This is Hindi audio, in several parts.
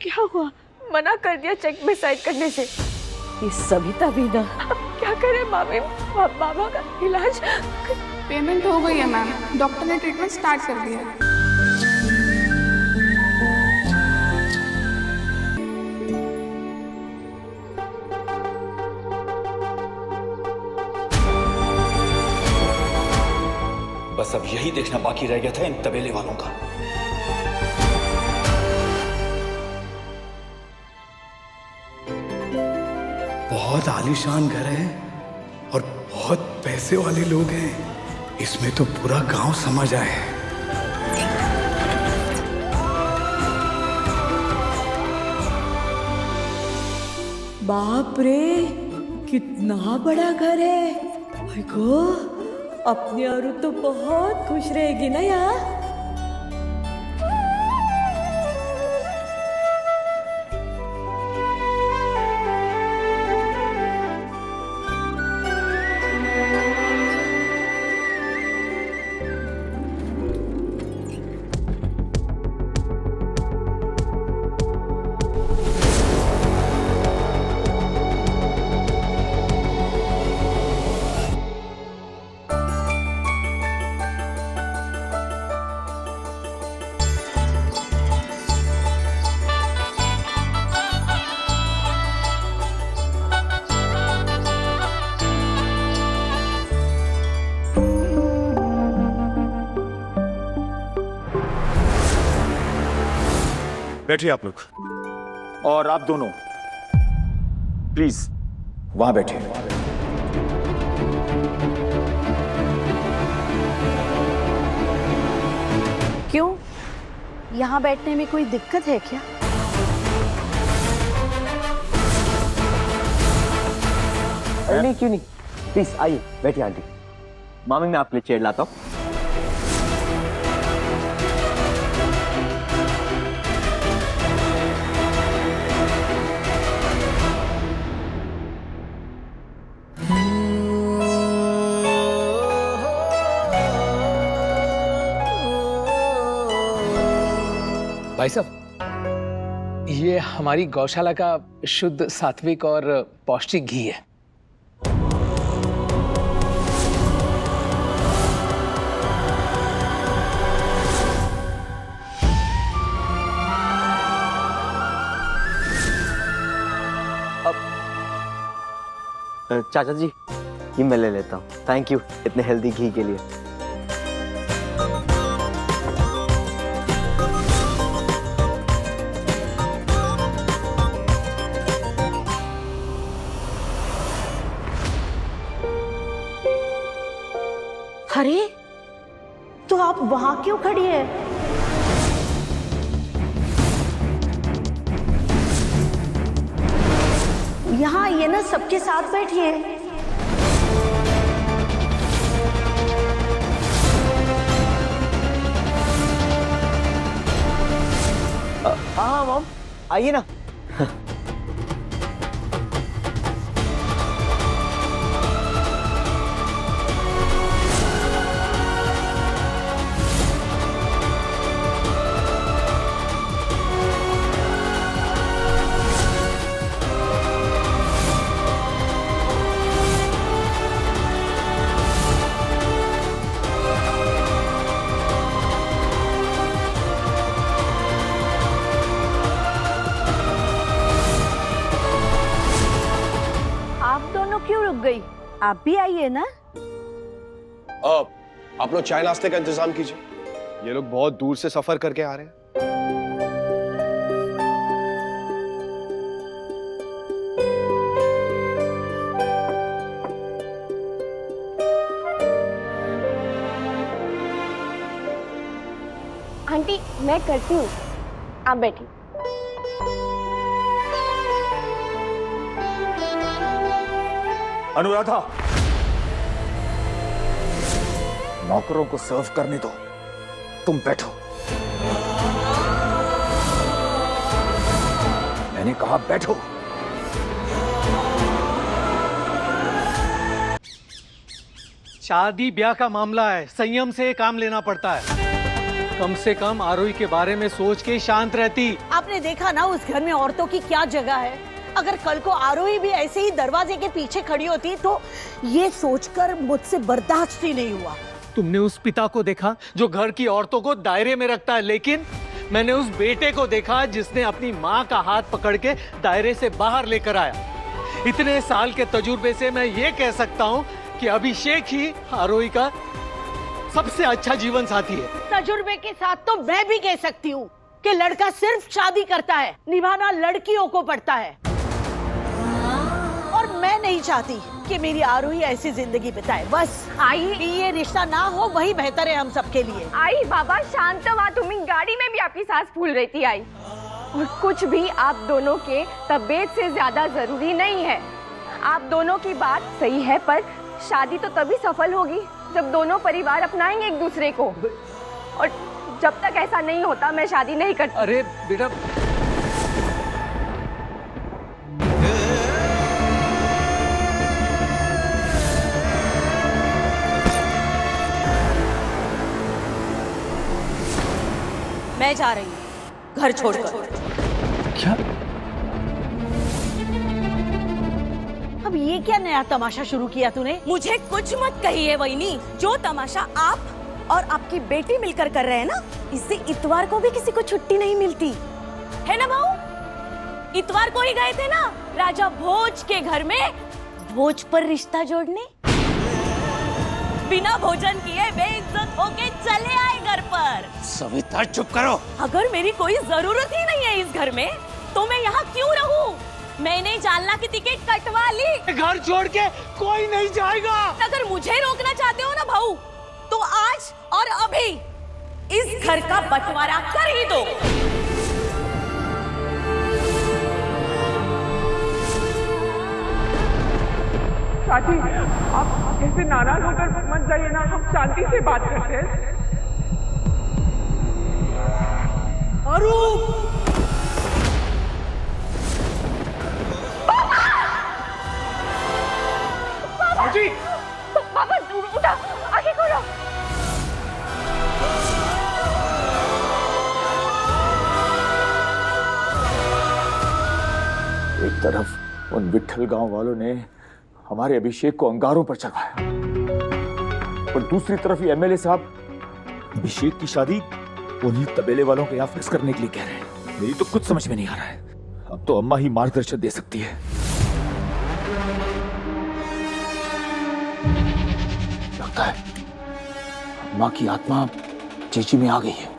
क्या हुआ? मना कर दिया चेक में साइन करने से। ये सविता भी ना। अब क्या करें मामी? बाबा का इलाज। पेमेंट हो गई है मैम, डॉक्टर ने ट्रीटमेंट स्टार्ट कर दिया है। बस अब यही देखना बाकी रह गया था इन तबेले वालों का। बहुत आलीशान घर है और बहुत पैसे वाले लोग हैं। इसमें तो पूरा गांव समझ आए। बाप रे, कितना बड़ा घर है। देखो, अपनी औरत तो बहुत खुश रहेगी ना यहाँ। बैठिए आप लोग, और आप दोनों प्लीज वहां बैठिए। क्यों? यहाँ बैठने में कोई दिक्कत है क्या? नहीं, क्यों नहीं, प्लीज आइए बैठिए आंटी। मामी मैं आपके लिए चेयर लाता हूँ। भाई साहब, ये हमारी गौशाला का शुद्ध सात्विक और पौष्टिक घी है। चाचा जी, ये मैं ले लेता हूँ। थैंक यू इतने हेल्दी घी के लिए। अरे, तो आप वहां क्यों खड़ी है? यहाँ आइए ना, सबके साथ बैठिए। हाँ मॉम, आइए ना। क्यों रुक गई? आप भी आइए ना। आप लोग चाय नाश्ते का इंतजाम कीजिए, ये लोग बहुत दूर से सफर करके आ रहे हैं। आंटी मैं करती हूँ, आप बैठिए। अनुराधा, नौकरों को सर्व करने दो, तुम बैठो। मैंने कहा बैठो। शादी ब्याह का मामला है, संयम से काम लेना पड़ता है। कम से कम आरोही के बारे में सोच के शांत रहती। आपने देखा ना उस घर में औरतों की क्या जगह है। अगर कल को आरोही भी ऐसे ही दरवाजे के पीछे खड़ी होती तो ये सोचकर मुझसे बर्दाश्त ही नहीं हुआ। तुमने उस पिता को देखा जो घर की औरतों को दायरे में रखता है, लेकिन मैंने उस बेटे को देखा जिसने अपनी माँ का हाथ पकड़ के दायरे से बाहर लेकर आया। इतने साल के तजुर्बे से मैं ये कह सकता हूँ कि अभिषेक ही आरोही का सबसे अच्छा जीवन साथी है। तजुर्बे के साथ तो मैं भी कह सकती हूँ कि लड़का सिर्फ शादी करता है, निभाना लड़कियों को पड़ता है। और मैं नहीं चाहती कि मेरी आरोही ऐसी जिंदगी बिताए। बस आई ये रिश्ता ना हो वही बेहतर है हम सबके लिए। आई बाबा शांत हुआ, तुम्हें गाड़ी में भी आपकी सांस फूल रही थी आई। और कुछ भी आप दोनों के तबीयत से ज्यादा जरूरी नहीं है। आप दोनों की बात सही है, पर शादी तो तभी सफल होगी जब दोनों परिवार अपनाएंगे एक दूसरे को। और जब तक ऐसा नहीं होता मैं शादी नहीं करती। अरे बेटा, मैं जा रही हूँ घर छोड़कर। क्या? अब ये क्या नया तमाशा शुरू किया तूने? मुझे कुछ मत कहिए वहीनी। जो तमाशा आप और आपकी बेटी मिलकर कर रहे हैं ना, इससे इतवार को भी किसी को छुट्टी नहीं मिलती है ना बहू? इतवार को ही गए थे ना राजा भोज के घर में भोज पर रिश्ता जोड़ने। बिना भोजन किए बेइज्जत होके चले आए घर पर। सविता चुप करो। अगर मेरी कोई जरूरत ही नहीं है इस घर में तो मैं यहाँ क्यों रहूं? मैंने जालना की टिकट कटवा ली। घर छोड़ के कोई नहीं जाएगा। अगर मुझे रोकना चाहते हो ना भाऊ, तो आज और अभी इस घर का बंटवारा कर ही दो। चाची, आप ऐसे नाराज होकर मत जाइए ना, हम शांति से बात करते हैं। अरूप! जी, बाबा उठा, आगे खोलो। एक तरफ उन विट्ठल गांव वालों ने हमारे अभिषेक को अंगारों पर चढ़ाया और दूसरी तरफ ये एमएलए साहब अभिषेक की शादी उन्हीं तबेले वालों के यहाँ फिक्स करने के लिए कह रहे हैं। मेरी तो कुछ समझ में नहीं आ रहा है। अब तो अम्मा ही मार्गदर्शन दे सकती है। लगता है अम्मा की आत्मा चेची में आ गई है।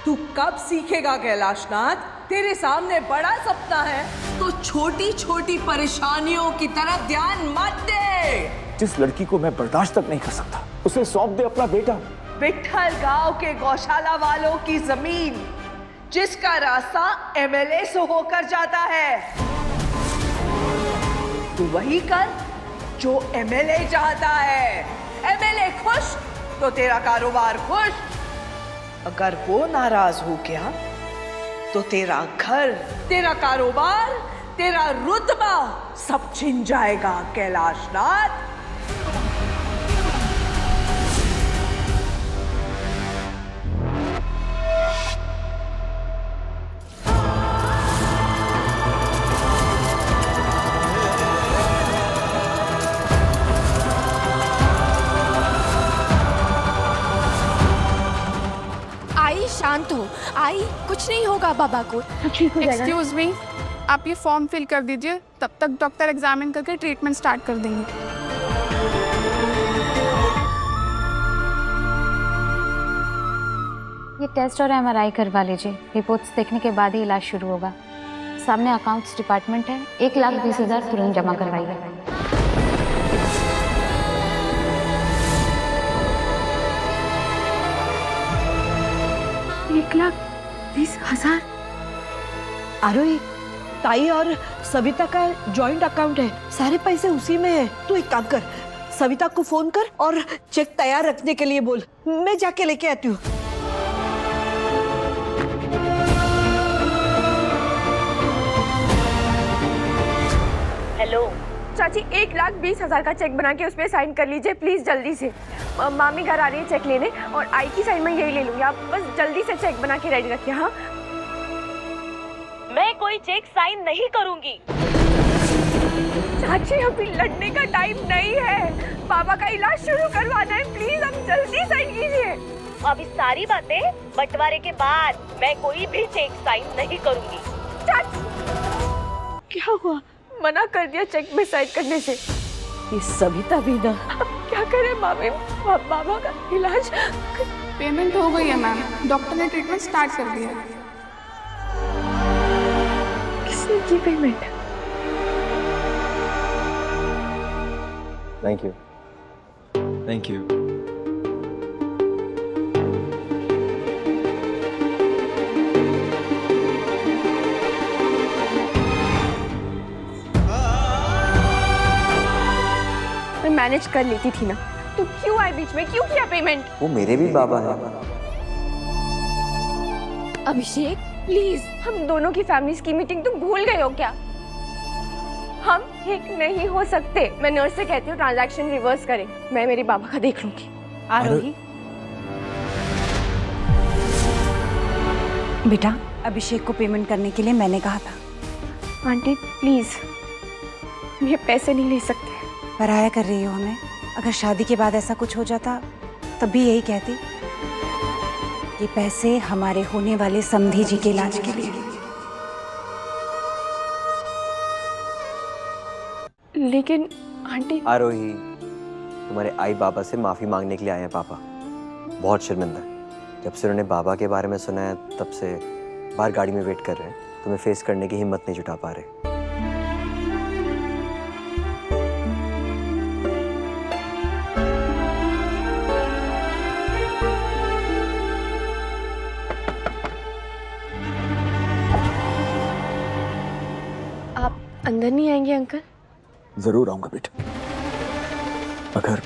तू कब सीखेगा कैलाशनाथ? तेरे सामने बड़ा सपना है तो छोटी छोटी परेशानियों की तरफ ध्यान मत दे। जिस लड़की को मैं बर्दाश्त तक नहीं कर सकता उसे सौंप दे अपना बेटा। विट्ठल गांव के गौशाला वालों की जमीन जिसका रास्ता एमएलए से होकर जाता है, तू वही कर जो एमएलए चाहता है। एमएलए खुश तो तेरा कारोबार खुश। अगर वो नाराज हो गया तो तेरा घर, तेरा कारोबार, तेरा रुतबा सब छिन जाएगा कैलाशनाथ। आई शांत हो, आई कुछ नहीं होगा बाबा को। एक्सक्यूज मी, आप ये फॉर्म फिल कर दीजिए, तब तक डॉक्टर एग्जामिन करके ट्रीटमेंट स्टार्ट कर देंगे। ये टेस्ट और एमआरआई करवा लीजिए। रिपोर्ट्स देखने के बाद ही इलाज शुरू होगा। सामने अकाउंट्स डिपार्टमेंट है। 1,20,000 तुरंत जमा करवाइए। 1,20,000? आरोही, ताई और सविता का जॉइंट अकाउंट है, सारे पैसे उसी में है। तू एक काम कर, सविता को फोन कर और चेक तैयार रखने के लिए बोल। मैं जाके लेके आती हूँ। हेलो चाची 1,20,000 का चेक बना के उस पर साइन कर लीजिए प्लीज जल्दी से। मामी घर आ रही है चेक लेने और आई की साइन मैं यही ले लूंगी, आप बस जल्दी से चेक बना के रेडी रखिए। हाँ मैं कोई चेक साइन नहीं करूंगी। चाची अभी लड़ने का टाइम नहीं है, बाबा का इलाज शुरू करवाना है, प्लीज आप जल्दी साइन कीजिए। अभी सारी बातें बंटवारे के बाद, मैं कोई भी चेक साइन नहीं करूंगी। चाची क्या हुआ, मना कर दिया चेक में साइन करने से। ये सविता भी ना, अब क्या करें मामी, बाबा का इलाज। पेमेंट हो गई है मैम, डॉक्टर ने ट्रीटमेंट स्टार्ट कर दिया है। किसने की payment? Thank you. Thank you. मैं मैनेज कर लेती थी ना, तो क्यों आए बीच में, क्यों किया पेमेंट? वो मेरे भी बाबा हैं। अभिषेक प्लीज, हम दोनों की फैमिलीज की मीटिंग तुम भूल गए हो क्या? हम एक नहीं हो सकते। मैं नर्स से कहती हूँ ट्रांजैक्शन रिवर्स करें, मैं मेरे बाबा का देख लूंगी। आरोही बेटा, अभिषेक को पेमेंट करने के लिए मैंने कहा था। आंटी प्लीज, ये पैसे नहीं ले सकते। पराया कर रही हो हमें। अगर शादी के बाद ऐसा कुछ हो जाता तब भी यही कहती। ये पैसे हमारे होने वाले समधी जी के इलाज के लिए। लेकिन आंटी। आरोही, तुम्हारे आई बाबा से माफी मांगने के लिए आए हैं पापा। बहुत शर्मिंदा है। जब से उन्होंने बाबा के बारे में सुना है तब से बाहर गाड़ी में वेट कर रहे हैं। तुम्हें फेस करने की हिम्मत नहीं जुटा पा रहे। आप अंदर नहीं आएंगे अंकल? जरूर आऊंगा बेटा, अगर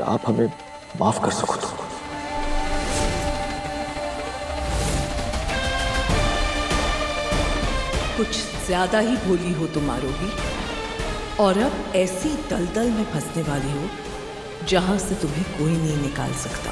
आप हमें माफ कर सको तो। कुछ ज्यादा ही भोली हो तुम आरोही, और अब ऐसी दलदल में फंसने वाली हो जहां से तुम्हें कोई नहीं निकाल सकता।